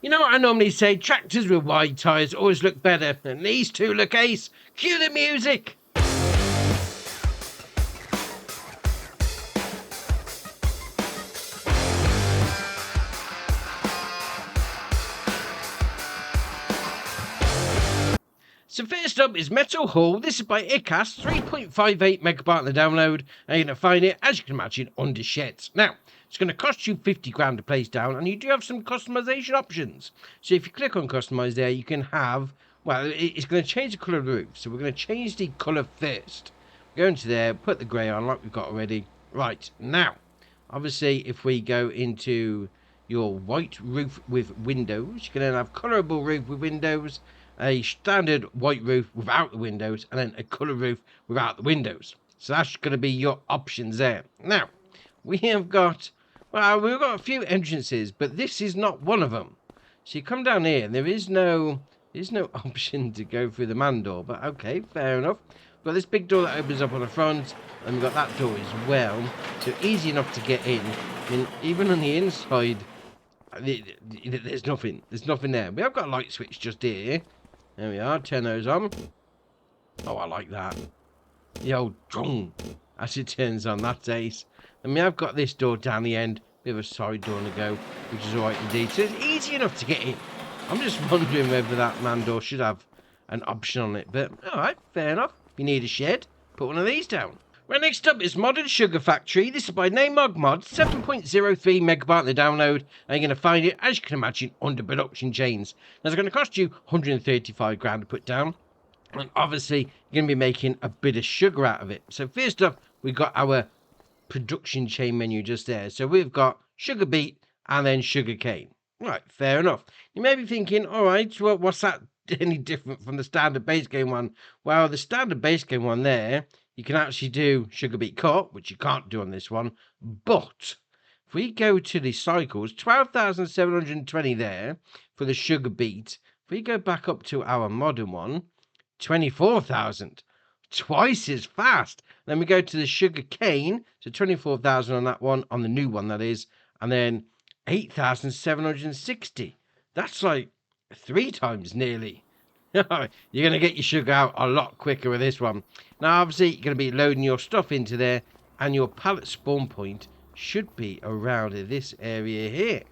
You know what I normally say? Tractors with wide tyres always look better, and these two look ace. Cue the music! So first up is Metal Hull. This is by ICAS, 3.58 megabyte on the download, and you're going to find it, as you can imagine, under sheds. Now, it's going to cost you 50 grand to place down, and you do have some customization options. So if you click on customize there, you can have, well, it's going to change the colour of the roof. So we're going to change the colour first. Go into there, put the grey on like we've got already. Right, now, obviously, if we go into your white roof with windows, you can then have colourable roof with windows, a standard white roof without the windows, and then a colour roof without the windows. So that's going to be your options there. Now, we have got, well, we've got a few entrances, but this is not one of them. So you come down here, and there is no option to go through the man door, but okay, fair enough. We've got this big door that opens up on the front, and we've got that door as well, so easy enough to get in. I mean, even on the inside, there's nothing there. We have got a light switch just here. There we are, turn those on. Oh, I like that. The old drum as it turns on, that's ace. And we have got this door down the end, bit of a side door to go, which is alright indeed. So it's easy enough to get in. I'm just wondering whether that man door should have an option on it, but alright, fair enough. If you need a shed, put one of these down. Right, next up is Modern Sugar Factory. This is by Namog Mod, 7.03 megabyte on the download, and you're going to find it, as you can imagine, under production chains. Now, it's going to cost you 135 grand to put down, and obviously, you're going to be making a bit of sugar out of it. So first up, we've got our production chain menu just there. So we've got sugar beet and then sugar cane. Right, fair enough. You may be thinking, all right, well, what's that any different from the standard base game one? Well, the standard base game one there, you can actually do sugar beet cut, which you can't do on this one. But if we go to the cycles, 12,720 there for the sugar beet. If we go back up to our modern one, 24,000. Twice as fast. Then we go to the sugar cane, so 24,000 on that one, on the new one that is, and then 8,760. That's like 3 times nearly. You're going to get your sugar out a lot quicker with this one. Now, obviously, you're going to be loading your stuff into there, and your pallet spawn point should be around this area here.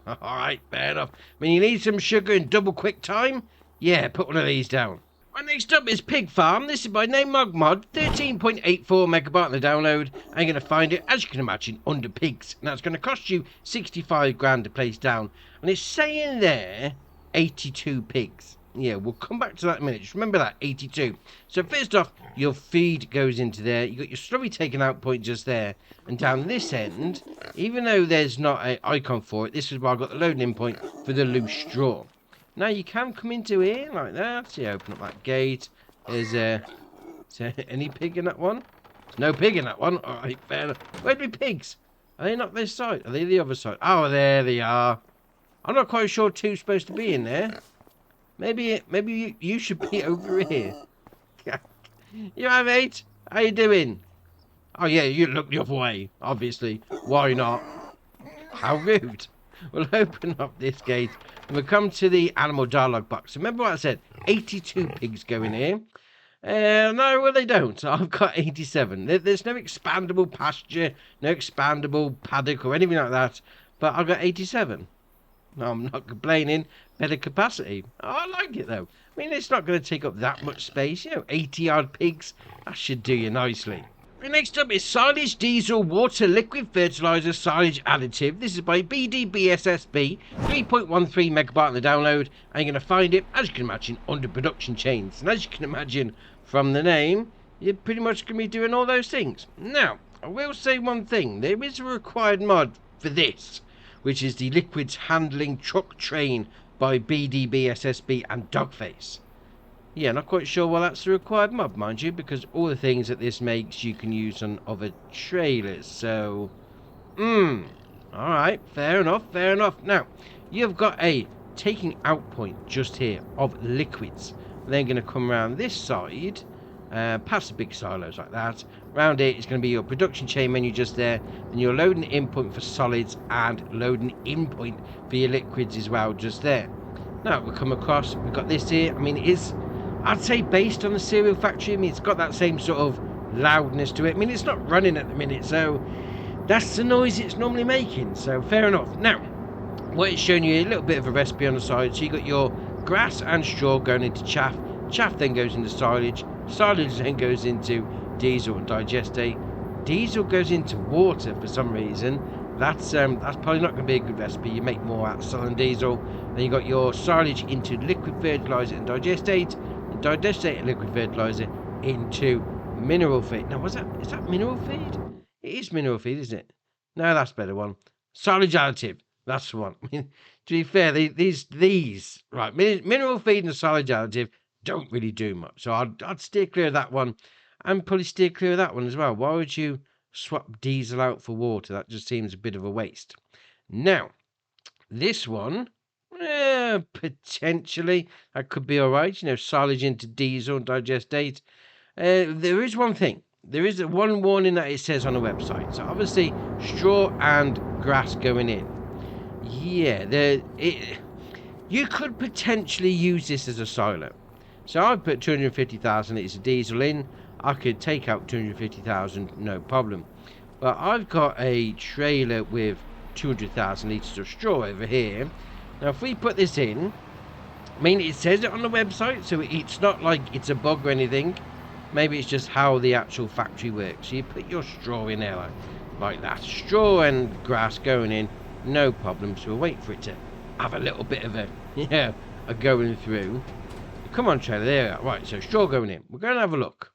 All right, fair enough. I mean, you need some sugar in double quick time? Yeah, put one of these down. Right, next up is Pig Farm. This is by Namog Mod, 13.84 megabyte on the download, and you're going to find it, as you can imagine, under pigs. Now, it's going to cost you 65 grand to place down, and it's saying there 82 pigs. Yeah, we'll come back to that in a minute. Just remember that, 82. So first off, your feed goes into there. You've got your slurry taken out point just there. And down this end, even though there's not an icon for it, this is where I've got the loading in point for the loose straw. Now you can come into here like that. See, open up that gate. Is there any pig in that one? There's no pig in that one. All right, fair enough. Where'd be pigs? Are they not this side? Are they the other side? Oh, there they are. I'm not quite sure two's supposed to be in there. Maybe you should be over here. You alright, mate? How you doing? Oh yeah, you look the other way, obviously. Why not? How rude. We'll open up this gate and we'll come to the animal dialogue box. Remember what I said? 82 pigs go in here. No, well they don't. I've got 87. There's no expandable pasture, no expandable paddock or anything like that. But I've got 87. No, I'm not complaining. Better capacity. Oh, I like it though. I mean, it's not going to take up that much space. You know, 80 odd pigs. That should do you nicely. Next up is Silage Diesel Water Liquid Fertilizer Silage Additive. This is by BDBSSB, 3.13 megabyte on the download, and you're going to find it, as you can imagine, under production chains. And as you can imagine from the name, you're pretty much going to be doing all those things. Now, I will say one thing. There is a required mod for this, which is the Liquids Handling Truck Train by BDBSSB and Dogface. Yeah, not quite sure why that's the required mod, mind you, because all the things that this makes you can use on other trailers, so... Alright, fair enough, fair enough. Now, you've got a taking out point just here of liquids. Then going to come around this side, past the big silos like that, Round here is going to be your production chain menu just there, and your loading in point for solids and loading in point for your liquids as well just there. Now we'll come across, we've got this here. I mean, it is, I'd say, based on the cereal factory. I mean, it's got that same sort of loudness to it. I mean, it's not running at the minute, so that's the noise it's normally making, so fair enough. Now, what it's showing you a little bit of a recipe on the side. So you got your grass and straw going into chaff. Chaff then goes into silage. Silage then goes into diesel and digestate. Diesel goes into water for some reason. That's probably not going to be a good recipe. You make more out of selling diesel. Then you got your silage into liquid fertilizer and digestate, and digestate and liquid fertilizer into mineral feed. Now, is that mineral feed? It is mineral feed, isn't it? No, that's a better one. Silage additive. That's the one. I mean, to be fair, these right, mineral feed and silage additive don't really do much. So I'd steer clear of that one, and probably steer clear of that one as well. Why would you swap diesel out for water? That just seems a bit of a waste. Now, this one, potentially, that could be all right. You know, silage into diesel and digestate. There is one thing. There is one warning that it says on the website. So obviously, straw and grass going in. Yeah, you could potentially use this as a silo. So I've put 250,000 litres of diesel in. I could take out 250,000, no problem. But I've got a trailer with 200,000 litres of straw over here. Now, if we put this in, I mean, it says it on the website, so it's not like it's a bug or anything. Maybe it's just how the actual factory works. So you put your straw in there like that. Straw and grass going in, no problem. So we'll wait for it to have a little bit of a, a going through. Come on, trailer, there we are. Right, so straw going in. We're going to have a look.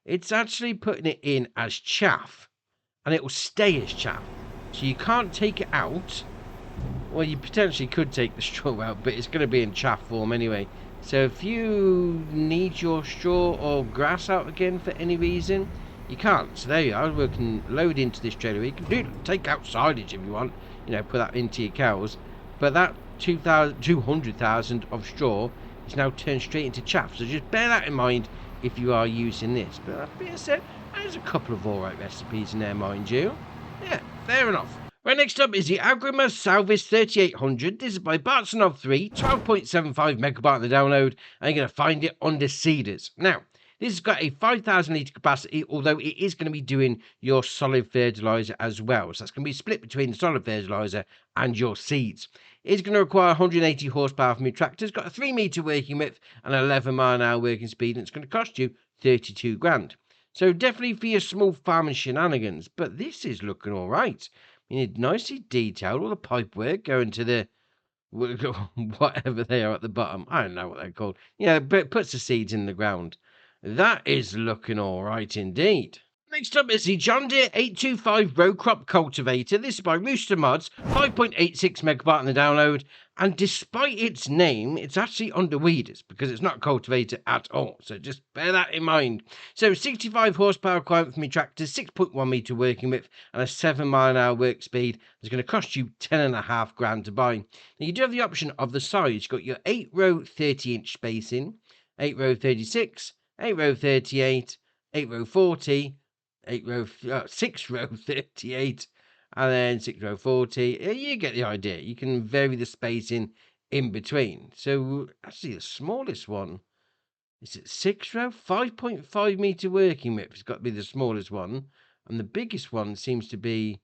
It's actually putting it in as chaff, and it will stay as chaff. So you can't take it out. Well, you potentially could take the straw out, but it's going to be in chaff form anyway. So if you need your straw or grass out again for any reason, you can't. So there you are. We can load into this trailer. You can take out silage if you want. Put that into your cows. But that 200,000 of straw is now turned straight into chaff. So just bear that in mind if you are using this. But that being said, there's a couple of alright recipes in there, mind you. Yeah, fair enough. Right, next up is the AgroMasz Salvis 3800. This is by Bartsanov 3, 12.75 megabyte on the download, and you're going to find it under Seeders. Now, this has got a 5,000 litre capacity, although it is going to be doing your solid fertilizer as well. So that's going to be split between the solid fertilizer and your seeds. It's going to require 180 horsepower from your tractor. It's got a 3 metre working width and 11 mile an hour working speed, and it's going to cost you 32 grand. So definitely for your small farming shenanigans, but this is looking all right. You need nicely detailed, all the pipe work going to the whatever they are at the bottom. I don't know what they're called. But it puts the seeds in the ground. That is looking all right indeed. Next up is the John Deere 825 row crop cultivator. This is by Rooster Mods, 5.86 megabyte on the download. And despite its name, it's actually under weeders because it's not a cultivator at all. So just bear that in mind. So 65 horsepower requirement for my tractor, 6.1 metre working width, and a 7 mile an hour work speed. It's going to cost you 10.5 grand to buy. Now you do have the option of the size. You've got your 8 row 30 inch spacing, 8 row 36, 8 row 38, 8 row 40, 6 row 38, and then 6 row 40. You get the idea. You can vary the spacing in between. So actually the smallest one is it 6 row, 5.5 metre working width. It's got to be the smallest one, and the biggest one seems to be,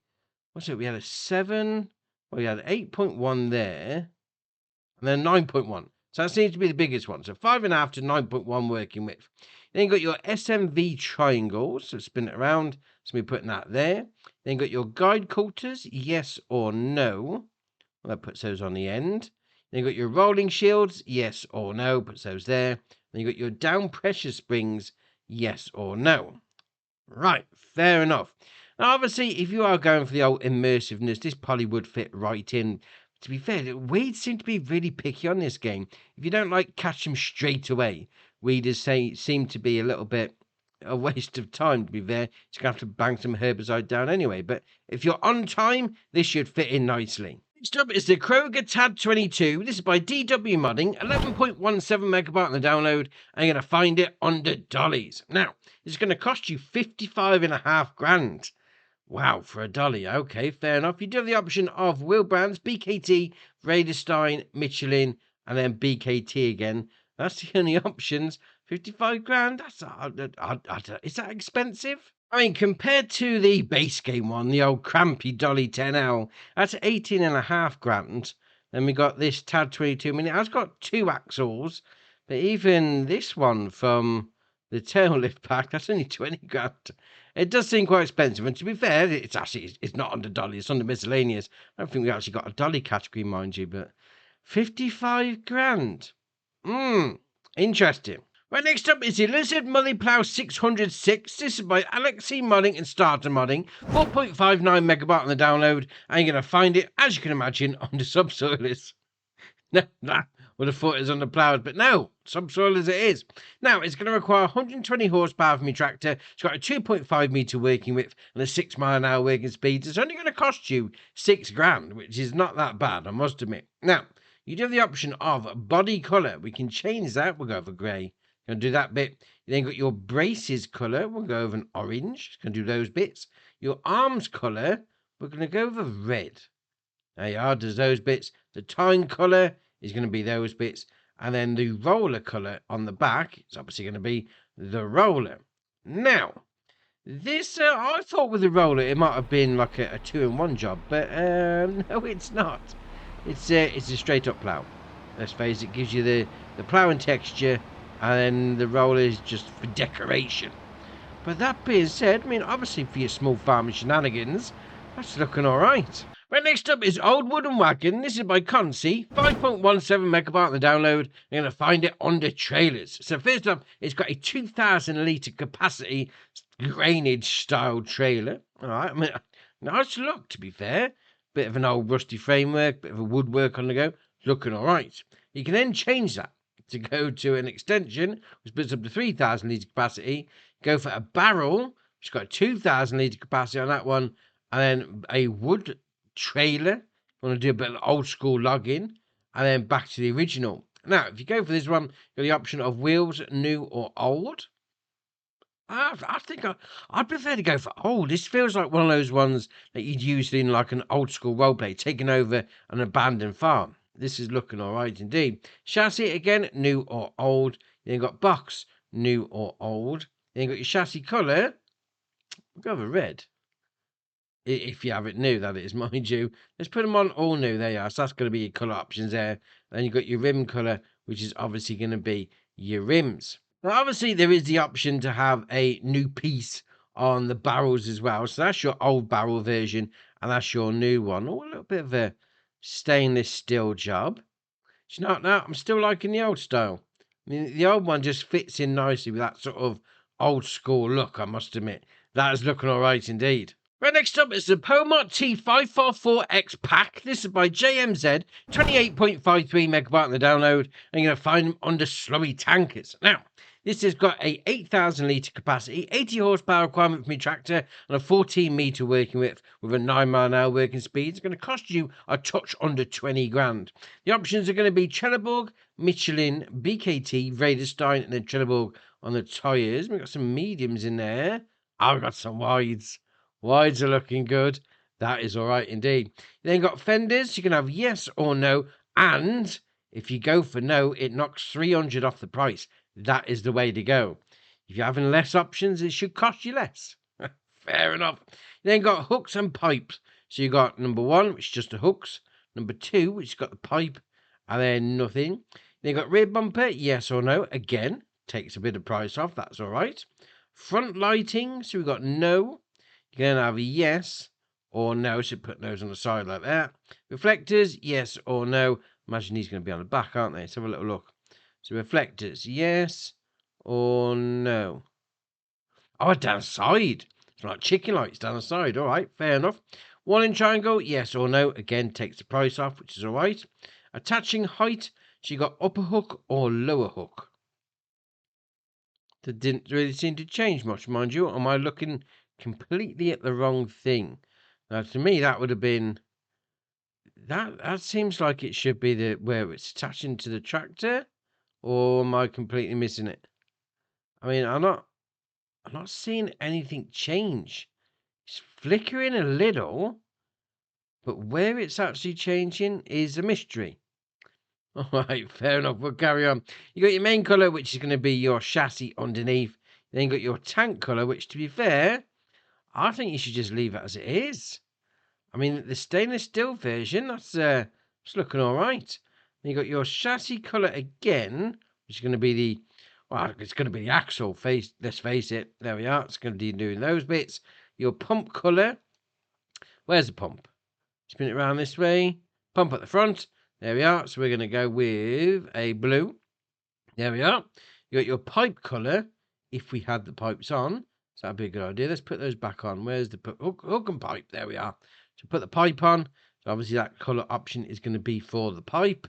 what's it? We had a 7. Well, we had 8.1 there, and then 9.1. So that seems to be the biggest one. So 5.5 to 9.1 working width. Then you've got your SMV triangles. So spin it around. So we're putting that there. Then you've got your guide coulters, yes or no. Well, that puts those on the end. Then you've got your rolling shields, yes or no. Puts those there. Then you've got your down pressure springs, yes or no. Right, fair enough. Now, obviously, if you are going for the old immersiveness, this probably would fit right in. To be fair, the weeds seem to be really picky on this game. If you don't catch them straight away, weeders seem to be a little bit a waste of time, to be fair. You're going to have to bang some herbicide down anyway. But if you're on time, this should fit in nicely. Next up is the Kroeger TAD 22. This is by DW Modding, 11.17 megabyte on the download, and you're going to find it under dollies. Now, it's going to cost you 55.5 grand. Wow, for a dolly. Okay, fair enough. You do have the option of wheel brands, BKT, Vredestein, Michelin, and then BKT again. That's the only options. 55 grand? Is that expensive? I mean, compared to the base game one, the old crampy Dolly 10L, that's 18.5 grand. Then we got this TAD 22. I mean, it has got 2 axles, but even this one from the tail lift pack, that's only 20 grand. It does seem quite expensive, and to be fair, it's not under Dolly, it's under miscellaneous. I don't think we actually got a Dolly category, mind you, but 55 grand. Interesting. Right, next up is the Lizard Mulleplow 606. This is by Alexei Modding and Starter Modding. 4.59 megabyte on the download. And you're going to find it, as you can imagine, on the subsoilers. Nah, would have thought it was on the ploughs, but no, subsoilers it is. Now, it's going to require 120 horsepower from your tractor. It's got a 2.5 metre working width and a 6 mile an hour working speed. It's only going to cost you 6 grand, which is not that bad, I must admit. Now, you do have the option of body colour. We can change that. We'll go over grey. Going to do that bit. You then got your braces colour. We'll go over an orange. Going to do those bits. Your arms colour. We're going to go over red. There you are. Does those bits. The tine colour is going to be those bits. And then the roller colour on the back is obviously going to be the roller. Now, this I thought with the roller it might have been like a 2-in-1 job, but no, it's not. It's a straight up plough. Let's face it, gives you the ploughing texture. And then the roller is just for decoration. But that being said, I mean, obviously for your small farming shenanigans, that's looking alright. Right, next up is Old Wooden Wagon. This is by Consi. 5.17 megabyte on the download. You're going to find it under trailers. So first up, it's got a 2,000 litre capacity grainage style trailer. Alright, I mean, nice look to be fair. Bit of an old rusty framework, bit of a woodwork on the go. Looking alright. You can then change that to go to an extension which puts up to 3,000 litre capacity. Go for a barrel which has got 2,000 litre capacity on that one, and then a wood trailer. You want to do a bit of old school logging, and then back to the original. Now, if you go for this one, you've got the option of wheels, new or old. I think I'd prefer to go for old. This feels like one of those ones that you'd use in like an old school roleplay, taking over an abandoned farm. This is looking all right indeed. Chassis, again, new or old. Then you've got box, new or old. Then you've got your chassis colour. We'll go for red. If you have it new, that is, mind you. Let's put them on all new. There you are. So that's going to be your colour options there. Then you've got your rim colour, which is obviously going to be your rims. Now, obviously, there is the option to have a new piece on the barrels as well. So that's your old barrel version, and that's your new one. Oh, a little bit of a stainless steel job. It's not that. I'm still liking the old style. I mean, the old one just fits in nicely with that sort of old school look, I must admit. That is looking all right indeed. Right, next up is the Pomot T544X pack. This is by JMZ, 28.53 megabyte on the download, and you're going to find them under slurry tankers. Now, this has got a 8,000 litre capacity, 80 horsepower requirement from your tractor, and a 14 metre working width with a 9 mile an hour working speed. It's going to cost you a touch under 20 grand. The options are going to be Trelleborg, Michelin, BKT, Vredestein, and then Trelleborg on the tyres. We've got some mediums in there. I've got some wides. Wides are looking good. That is all right indeed. You then got fenders. You can have yes or no, and if you go for no, it knocks 300 off the price. That is the way to go. If you're having less options, it should cost you less. Fair enough. You then got hooks and pipes. So you got number 1, which is just the hooks. Number 2, which has got the pipe, and then nothing. Then you got rear bumper, yes or no. Again, takes a bit of price off. That's all right. Front lighting. So we've got no. You can have a yes or no. So put those on the side like that. Reflectors, yes or no. Imagine these going to be on the back, aren't they? Let's have a little look. So reflectors, yes or no? Oh, down the side. It's like chicken lights down the side. All right, fair enough. 1 inch triangle, yes or no? Again, takes the price off, which is all right. Attaching height, so you got upper hook or lower hook. That didn't really seem to change much, mind you. Am I looking completely at the wrong thing? Now, to me, that would have been That seems like it should be the where it's attaching to the tractor, or am I completely missing it? I mean, I'm not seeing anything change. It's flickering a little, but where it's actually changing is a mystery. All right, fair enough. We'll carry on. You got your main color, which is going to be your chassis underneath. Then you got your tank color, which, to be fair, I think you should just leave it as it is. I mean, the stainless steel version, that's it's looking all right. Then you got your chassis color again, which is going to be it's going to be the axle face. Let's face it. There we are. It's going to be doing those bits. Your pump color. Where's the pump? Spin it around this way. Pump at the front. There we are. So we're going to go with a blue. There we are. You got your pipe color. If we had the pipes on, so that'd be a good idea. Let's put those back on. Where's the hook and pipe? There we are. So put the pipe on. So obviously that color option is going to be for the pipe.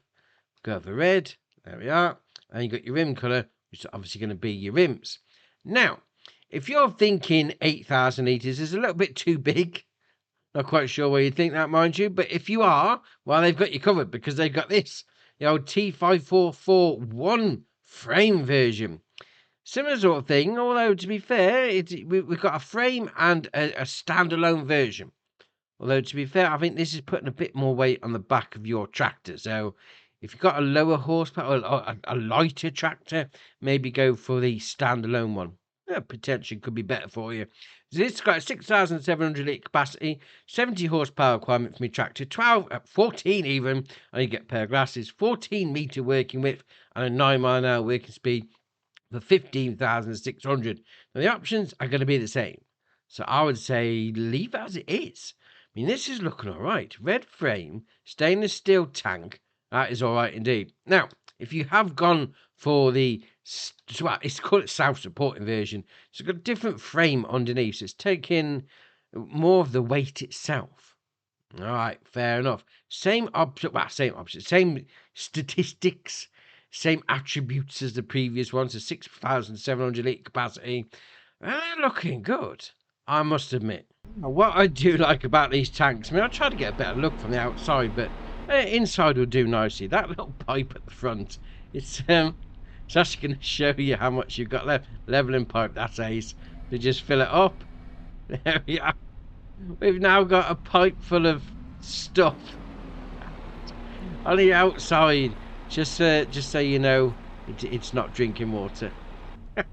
Go for red. There we are. And you got your rim color, which is obviously going to be your rims. Now, if you're thinking 8,000 litres is a little bit too big, not quite sure where you think that, mind you, but if you are, well, they've got you covered because they've got this, the old T5441 frame version. Similar sort of thing, although to be fair, we've got a frame and a standalone version. Although to be fair, I think this is putting a bit more weight on the back of your tractor. So if you've got a lower horsepower or a lighter tractor, maybe go for the standalone one. Yeah, potentially could be better for you. So it's got a 6,700 litre capacity, 70 horsepower requirement for my tractor, 14 even, and you get a pair of glasses, 14 metre working width, and a 9 mile an hour working speed for 15,600. Now the options are going to be the same. So I would say leave it as it is. I mean, this is looking all right. Red frame, stainless steel tank. That is all right indeed. Now, if you have gone for it's called self-supporting version. So it's got a different frame underneath. So it's taking more of the weight itself. All right, fair enough. Same statistics, same attributes as the previous one. So 6,700 litre capacity. And they're looking good, I must admit. Now, what I do like about these tanks, I mean, I try to get a better look from the outside, but inside will do nicely. That little pipe at the front, it's actually going to show you how much you've got left. Leveling pipe, that's ace. To just fill it up. There we are. We've now got a pipe full of stuff on the outside. Just so you know, it's not drinking water.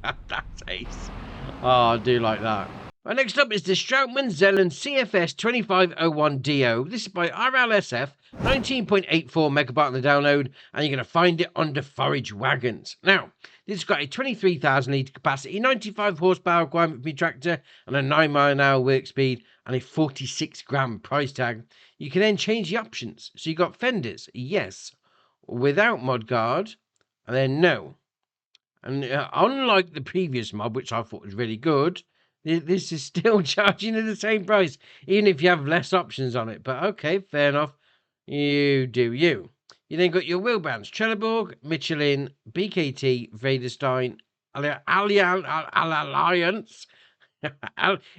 That's ace. Oh, I do like that. Right, next up is the Strautmann ZELON CFS 2501DO. This is by RLSF, 19.84 megabyte on the download, and you're going to find it under Forage Wagons. Now, this has got a 23,000 litre capacity, 95 horsepower requirement for your tractor, and a 9 mile an hour work speed, and a 46 gram price tag. You can then change the options. So you've got fenders, yes, without mudguard, and then no. And unlike the previous mod, which I thought was really good, this is still charging at the same price, even if you have less options on it. But okay, fair enough. You do you. You then got your wheel brands: Trelleborg, Michelin, BKT, Vredestein, Alliance.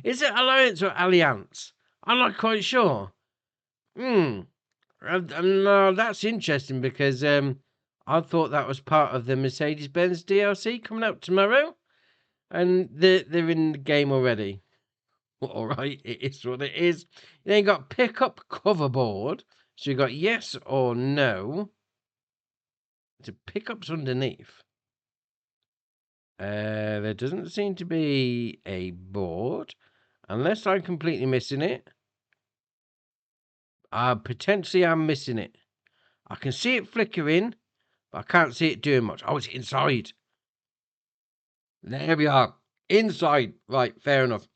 Is it Alliance or Alliance? I'm not quite sure. No, that's interesting because I thought that was part of the Mercedes-Benz DLC coming out tomorrow. And they're in the game already. All right, it is what it is. You then got pickup cover board. So you got yes or no. The pickups underneath. There doesn't seem to be a board, unless I'm completely missing it. Potentially I'm missing it. I can see it flickering, but I can't see it doing much. Oh, it's inside. There we are. Inside. Right, fair enough.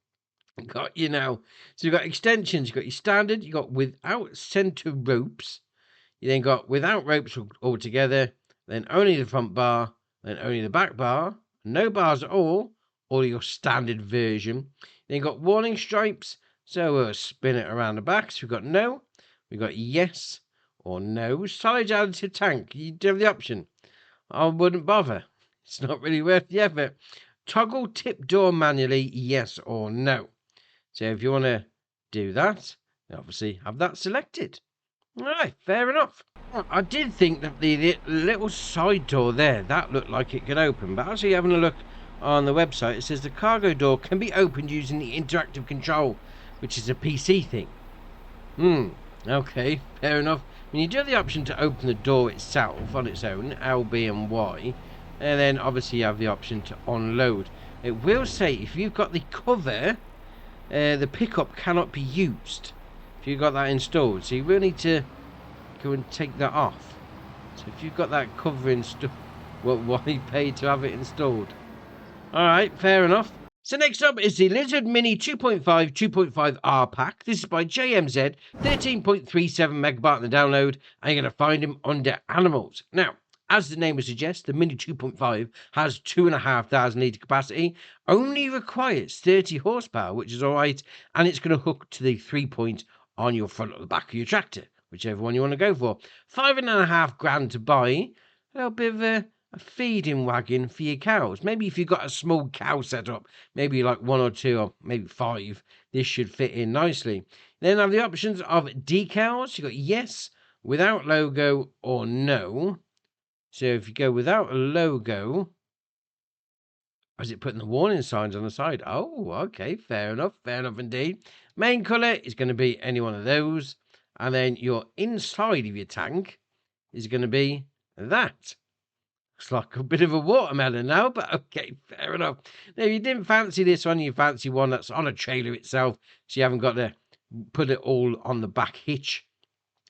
Got you now. So you've got extensions. You've got your standard. You've got without center ropes. You then got without ropes altogether. Then only the front bar. Then only the back bar. No bars at all. Or your standard version. Then you've got warning stripes. So we'll spin it around the back. So we've got no. We've got yes or no. Solid additive tank. You do have the option. I wouldn't bother. It's not really worth the effort. Toggle tip door manually, yes or no. So if you want to do that, obviously have that selected. All right, fair enough. I did think that the little side door there, that looked like it could open, but actually having a look on the website, it says the cargo door can be opened using the interactive control, which is a PC thing. Okay, fair enough. When you do have the option to open the door itself on its own, L, B and Y, and then obviously you have the option to unload. It will say if you've got the cover, the pickup cannot be used if you've got that installed, so you will need to go and take that off. So if you've got that cover installed, why you paid to have it installed? Alright, fair enough. So next up is the Lizard Mini 2.5 2.5R pack. This is by JMZ, 13.37 megabyte on the download, and you're going to find him under animals. Now, as the name would suggest, the Mini 2.5 has 2,500 litre capacity, only requires 30 horsepower, which is alright, and it's going to hook to the 3-point on your front or the back of your tractor, whichever one you want to go for. $5,500 to buy, a little bit of a feeding wagon for your cows. Maybe if you've got a small cow setup, maybe like 1 or 2 or maybe 5, this should fit in nicely. Then have the options of decals. You've got yes, without logo, or no. So if you go without a logo, is it putting the warning signs on the side? Oh, okay, fair enough indeed. Main colour is going to be any one of those. And then your inside of your tank is going to be that. Looks like a bit of a watermelon now, but okay, fair enough. Now, if you didn't fancy this one, you fancy one that's on a trailer itself, so you haven't got to put it all on the back hitch.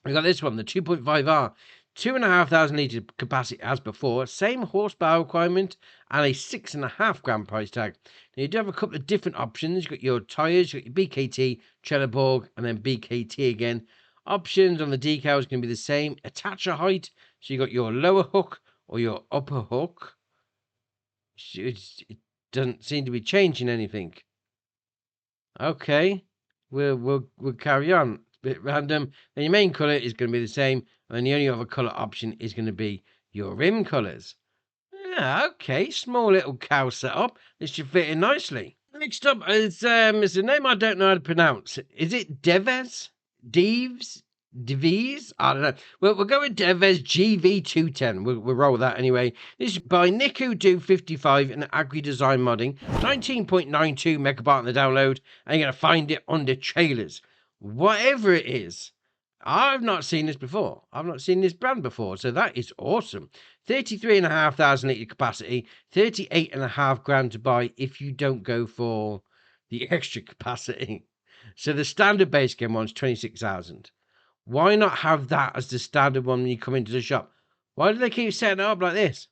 We got this one, the 2.5R, 2,500 litre capacity as before, same horsepower requirement, and a £6.5 price tag. Now, you do have a couple of different options. You've got your tyres, you've got your BKT, Trelleborg, and then BKT again. Options on the decals are going to be the same. Attacher height, so you've got your lower hook or your upper hook. It doesn't seem to be changing anything. Okay, we'll carry on. It's a bit random. Then your main colour is going to be the same, and then the only other colour option is going to be your rim colours. Yeah, okay, small little cow setup. This should fit in nicely. Next up is a name I don't know how to pronounce. Is it Devès? Devès? I don't know. We'll go with Devès GV210. We'll roll with that anyway. This is by Niku55 and Agri Design Modding. 19.92 megabyte on the download. And you're going to find it under trailers. Whatever it is. I've not seen this before. I've not seen this brand before. So that is awesome. 33,500 litre capacity. 38,500 grand to buy if you don't go for the extra capacity. So the standard base game one's 26,000. Why not have that as the standard one when you come into the shop? Why do they keep setting it up like this?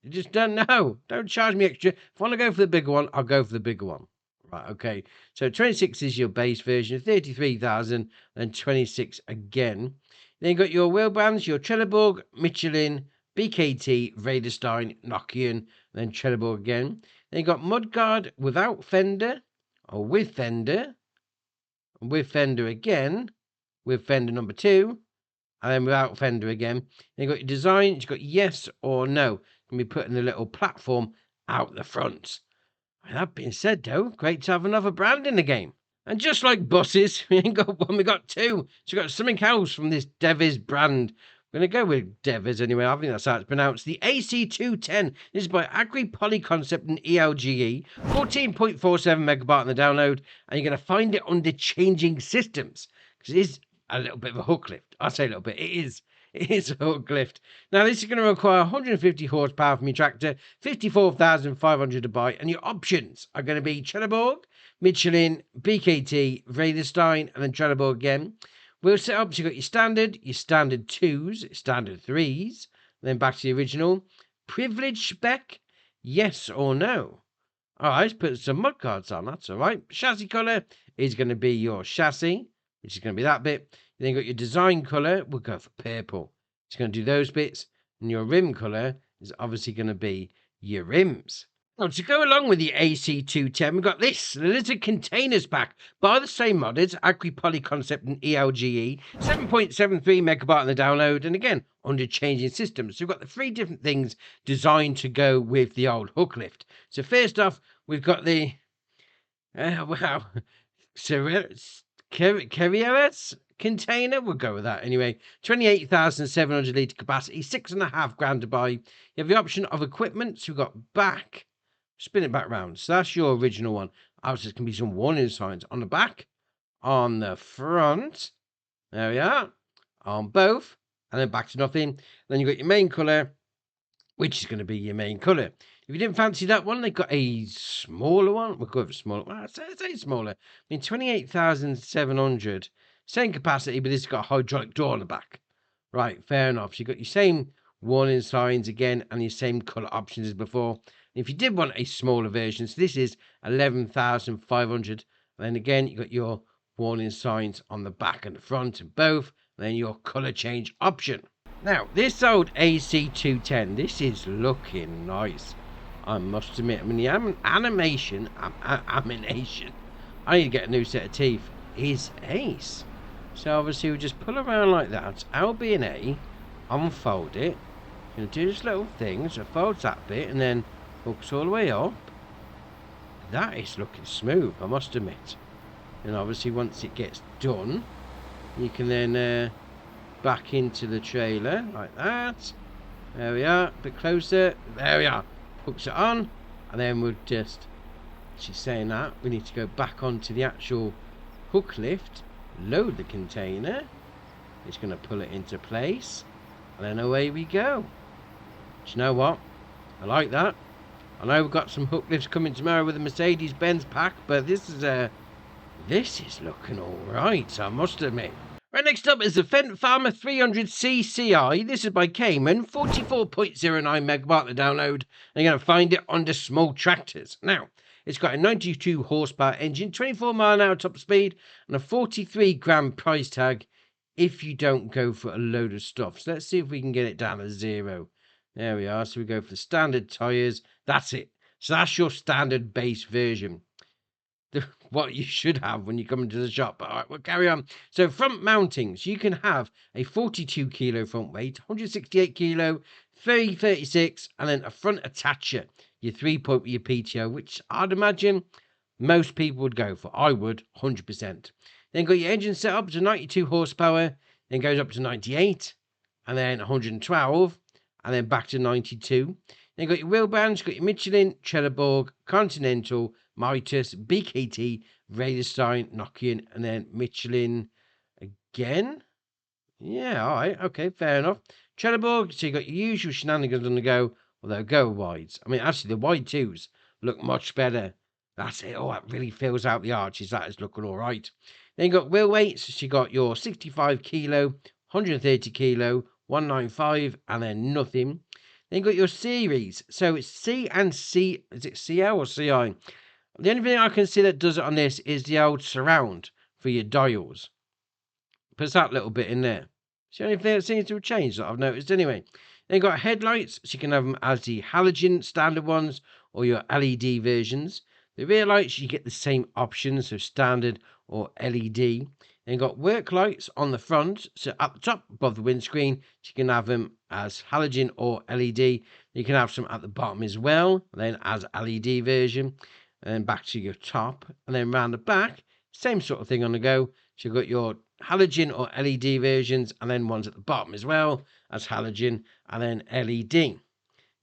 You just don't know. Don't charge me extra. If I want to go for the bigger one, I'll go for the bigger one. Right, okay. So 26 is your base version, 33,000, and 26 again. Then you got your wheel bands, your Trelleborg, Michelin, BKT, Raderstein, Nokian, then Trelleborg again. Then you got mudguard without fender, or with fender again, with fender number 2, and then without fender again. Then you've got your design, you've got yes or no. You can be putting the little platform out the front. And that being said, though, great to have another brand in the game. And just like buses, we ain't got one, we got 2. So we've got something else from this Devès brand. We're going to go with Devès anyway. I think that's how it's pronounced. The AC210. This is by Agri Poly Concept and ELGE. 14.47 megabyte on the download. And you're going to find it under changing systems. Because it is a little bit of a hook lift. I say a little bit. It is a hook lift. Now, this is going to require 150 horsepower from your tractor. 54,500 to buy. And your options are going to be Trelleborg, Michelin, BKT, Raderstein, and then Trelleborg again. We'll set up, so you've got your standard 2s, standard 3s, then back to the original. Privilege spec, yes or no? All right, let's put some mud guards on, that's all right. Chassis colour is going to be your chassis, which is going to be that bit. Then you've got your design colour, we'll go for purple. It's going to do those bits. And your rim colour is obviously going to be your rims. Now, to go along with the AC210, we've got this, the Lizard Containers Pack, by the same modders, Agri Poly Concept and ELGE, 7.73 megabyte on the download, and again, under changing systems. So we've got the 3 different things designed to go with the old hook lift. So first off, we've got the, Carrieras, container. We'll go with that anyway. 28,700 litre capacity, 6.5 grand to buy. You have the option of equipment. So we've got back, spin it back round. So that's your original one. Obviously, there can be some warning signs on the back, on the front. There we are. On both. And then back to nothing. Then you've got your main colour, which is going to be your main colour. If you didn't fancy that one, they've got a smaller one. We'll go for smaller. Well, I'd say smaller. I mean, 28,700. Same capacity, but this has got a hydraulic door on the back. Right, fair enough. So you've got your same warning signs again and your same colour options as before. And if you did want a smaller version, so this is 11,500. And then again, you've got your warning signs on the back and the front and both. And then your colour change option. Now, this old AC210, this is looking nice. I must admit, I mean, the animation, I need to get a new set of teeth, is ace. So obviously we'll just pull around like that, L, B and A, unfold it, you know, do this little thing, so it folds that bit and then hooks all the way up. That is looking smooth, I must admit. And obviously once it gets done, you can then back into the trailer like that. There we are, a bit closer, there we are. Hooks it on, and then we'll just, she's saying that we need to go back onto the actual hook lift, load the container, it's going to pull it into place, and then away we go. Do you know what, I like that. I know we've got some hook lifts coming tomorrow with the Mercedes Benz pack, but this is looking alright, I must admit. Right, next up is the Fendt Farmer 300cci. This is by Cayman, 44.09 megawatt to download. And you're going to find it under small tractors. Now, it's got a 92 horsepower engine, 24 mile an hour top speed, and a 43 grand price tag if you don't go for a load of stuff. So let's see if we can get it down to 0. There we are. So we go for the standard tyres. That's it. So that's your standard base version. What you should have when you come into the shop. All right, we'll carry on. So front mountings, you can have a 42 kilo front weight, 168 kilo, 36, and then a front attacher, your 3-point with your PTO, which I'd imagine most people would go for. I would, 100%. Then got your engine set up to 92 horsepower, then goes up to 98, and then 112, and then back to 92. Then got your wheel bands, got your Michelin, Trelleborg, Continental, Mitas, BKT, Raderstein, Nokian, and then Michelin again. Yeah, all right, okay, fair enough. Trelleborg, so you got your usual shenanigans on the go, although go wides. I mean, actually, the wide twos look much better. That's it. Oh, that really fills out the arches. That is looking all right. Then you got wheel weights. So you got your 65 kilo, 130 kilo, 195, and then nothing. Then you got your series. So it's C and C. Is it CL or CI? The only thing I can see that does it on this is the old surround for your dials. Puts that little bit in there. It's the only thing that seems to have changed that I've noticed anyway. Then you've got headlights, so you can have them as the halogen standard ones or your LED versions. The rear lights, you get the same options, so standard or LED. Then you've got work lights on the front, so at the top above the windscreen, so you can have them as halogen or LED. You can have some at the bottom as well, then as LED version. And then back to your top, and then round the back, same sort of thing on the go. So you've got your halogen or LED versions, and then ones at the bottom as well as halogen, and then LED. You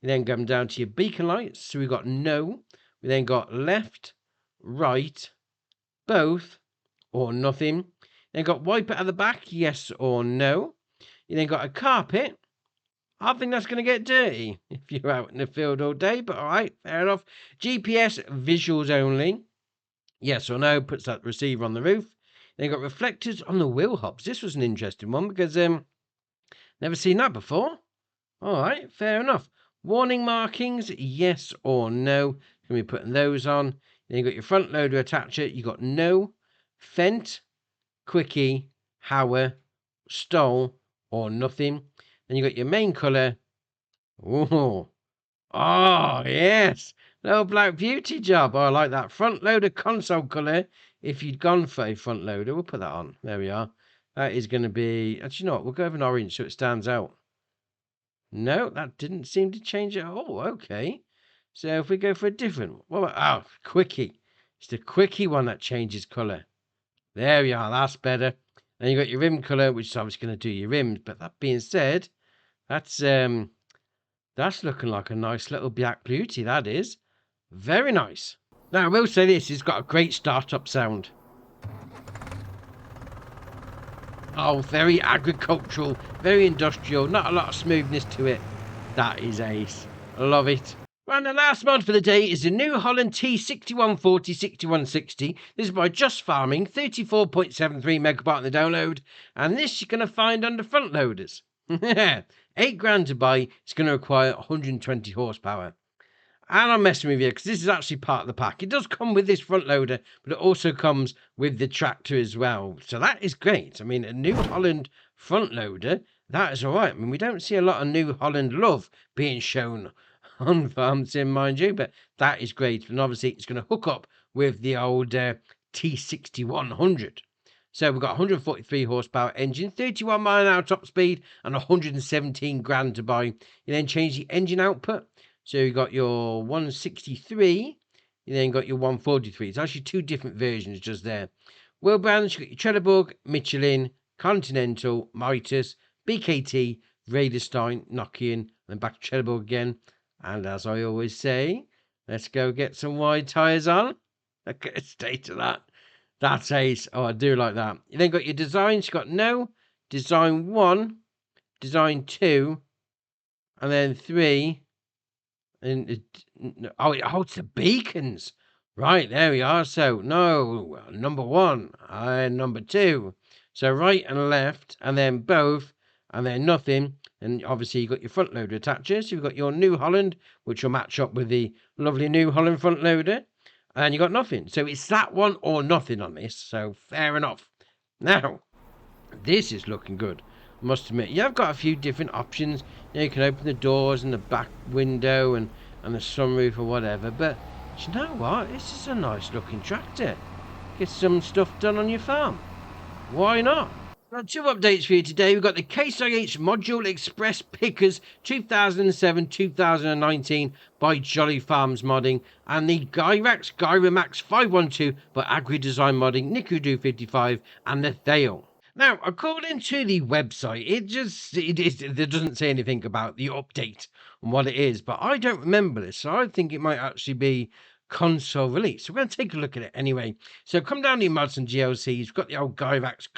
then come down to your beacon lights. So we've got no, we then got left, right, both, or nothing. Then got wiper at the back, yes or no. You then got a carpet. I think that's going to get dirty if you're out in the field all day, but all right, fair enough. GPS visuals only, yes or no, puts that receiver on the roof. Then you got reflectors on the wheel hubs. This was an interesting one because never seen that before. All right, fair enough. Warning markings, yes or no. Can be putting those on. Then you got your front loader attacher. You got no, Fendt, Quickie, Hauer, Stoll, or nothing. Then you got your main colour. Oh, yes. Little black beauty job. Oh, I like that. Front loader console colour. If you'd gone for a front loader, we'll put that on. There we are. That is going to be... Actually, you know what? We'll go with an orange so it stands out. No, that didn't seem to change at all. Okay. So if we go for a different... What about... Oh, Quickie. It's the Quickie one that changes colour. There we are. That's better. Then you got your rim colour, which is obviously going to do your rims. But that being said, that's looking like a nice little black beauty. That is very nice. Now I will say this: it's got a great startup sound. Oh, very agricultural, very industrial, not a lot of smoothness to it. That is ace. I love it. Well, the last mod for the day is the new Holland T6140 6160. This is by Just Farming, 34.73 megabyte on the download, and this you're going to find under front loaders. £8 to buy. It's going to require 120 horsepower. And I'm messing with you because this is actually part of the pack. It does come with this front loader, but it also comes with the tractor as well. So that is great. I mean, a New Holland front loader, that is all right. I mean, we don't see a lot of New Holland love being shown on farms, mind you, but that is great. And obviously, it's going to hook up with the old T6100. So we've got 143 horsepower engine, 31 mile an hour top speed, and 117 grand to buy. You then change the engine output. So you got your 163, you then got your 143. It's actually two different versions just there. Wheel brands, you got your Trelleborg, Michelin, Continental, Mitas, BKT, Raderstein, Nokian, and then back to Trelleborg again. And as I always say, let's go get some wide tyres on. Okay, stay to that. That's ace. Oh, I do like that. You then got your designs. You got no, design 1, design 2, and then 3. And oh, it holds the beacons. Right, there we are. So, no, number 1 and number 2. So, right and left, and then both, and then nothing. And obviously, you've got your front loader attachers. You've got your New Holland, which will match up with the lovely New Holland front loader. And you got nothing. So, it's that one or nothing on this. So, fair enough. Now, this is looking good. I must admit, you have got a few different options. You know, you can open the doors and the back window and the sunroof or whatever. But do you know what? This is a nice looking tractor. Get some stuff done on your farm. Why not? Well, 2 updates for you today. We've got the Case IH Module Express Pickers 2007-2019 by Jolly Farms Modding, and the Gyrax Gyramax 512 by Agri Design Modding, Nikudu 55, and the Thale. Now, according to the website, it doesn't say anything about the update and what it is, but I don't remember this, so I think it might actually be console release. So we're going to take a look at it anyway. So come down to your mods and GLCs. We've got the old Gyramax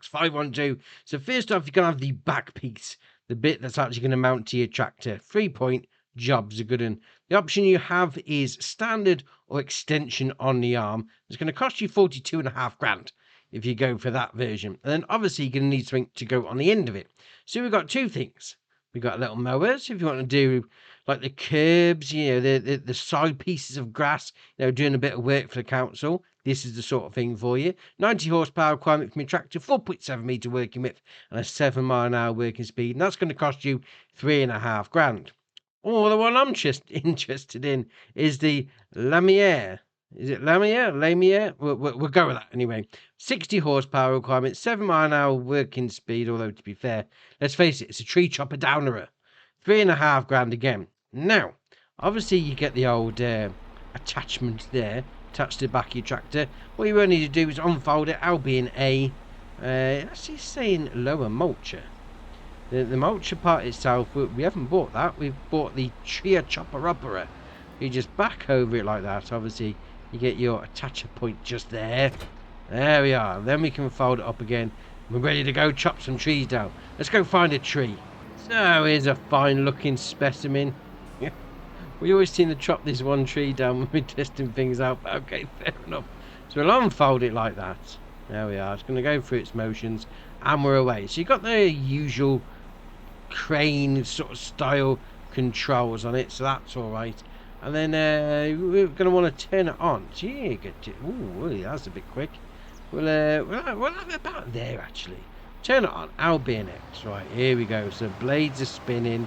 512. So first off, you're going to have the back piece, the bit that's actually going to mount to your tractor. 3-point jobs are good. And the option you have is standard or extension on the arm. It's going to cost you 42.5 grand. If you go for that version. And then obviously you're going to need something to go on the end of it. So we've got 2 things. We've got little mowers if you want to do like the curbs, you know, the side pieces of grass, you know, doing a bit of work for the council. This is the sort of thing for you. 90 horsepower requirement from your tractor, 4.7 metre working width, and a 7 mile an hour working speed. And that's going to cost you 3.5 grand. Or the one I'm just interested in is the Lamier. Is it Lamier? Lamier? We'll go with that anyway. 60 horsepower requirement, 7 mile an hour working speed, although to be fair, let's face it, it's a tree chopper downerer. 3.5 grand again. Now, obviously you get the old attachment there, attached to the back of your tractor. What you will need to do is unfold it. I'll be in A. Actually saying lower mulcher. The mulcher part itself, we haven't bought that. We've bought the tree chopper upper. You just back over it like that. Obviously, you get your attacher point just there. There we are. Then we can fold it up again. We're ready to go chop some trees down. Let's go find a tree. So here's a fine looking specimen. We always seem to chop this one tree down when we're testing things out. But okay, fair enough. So we'll unfold it like that. There we are. It's going to go through its motions and we're away. So you've got the usual crane sort of style controls on it. So that's all right. And then we're going to want to turn it on. Gee, ooh, that's a bit quick. We'll have it about there actually. Turn it on. Albion X. Right, here we go. So blades are spinning.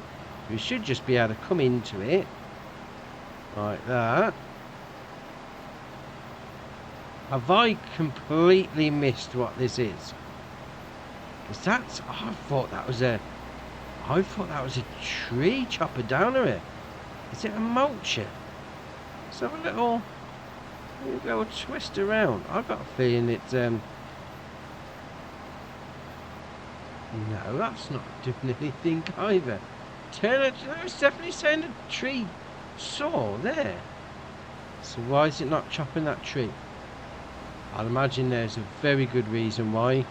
We should just be able to come into it like that. Have I completely missed what this is? Is that? I thought that was a tree chopper downer. Is it a mulcher? Let's have a little twist around. I've got a feeling it's No, that's not doing anything either. That was definitely saying a tree saw there. So why is it not chopping that tree? I'll imagine there's a very good reason why.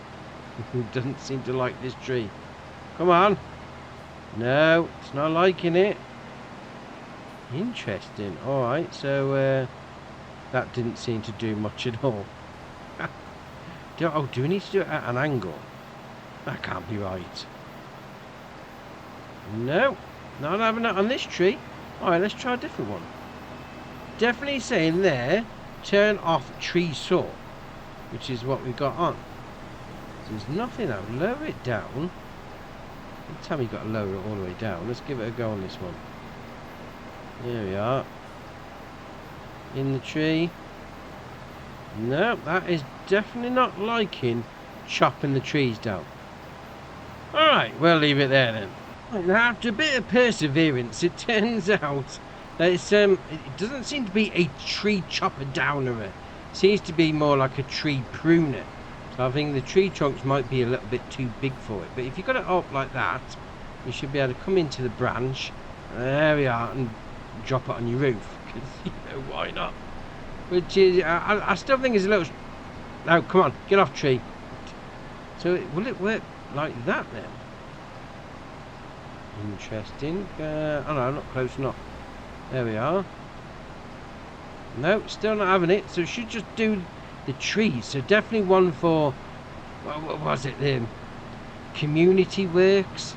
It doesn't seem to like this tree. Come on. No, it's not liking it. Interesting. Alright, so that didn't seem to do much at all. Do we need to do it at an angle? That can't be right. No, not having it on this tree. Alright, let's try a different one. Definitely saying there, turn off tree saw, which is what we got on. So there's nothing out. Lower it down. Tell me you've got to lower it all the way down. Let's give it a go on this one. There we are. In the tree. No, that is definitely not liking chopping the trees down. Alright, we'll leave it there then. Now, after a bit of perseverance, it turns out that it doesn't seem to be a tree chopper downer. It seems to be more like a tree pruner. So I think the tree trunks might be a little bit too big for it. But if you've got it up like that, you should be able to come into the branch. There we are, and drop it on your roof. Because, you know, why not? Which is, I still think is a little... No, come on, get off tree. So will it work like that then? Interesting. Oh no, not close enough. There we are. No, still not having it. So it should just do the trees. So definitely one for... What was it then? Community works?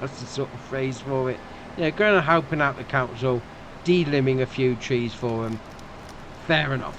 That's the sort of phrase for it. Yeah, going and helping out the council. De-limbing a few trees for them. Fair enough.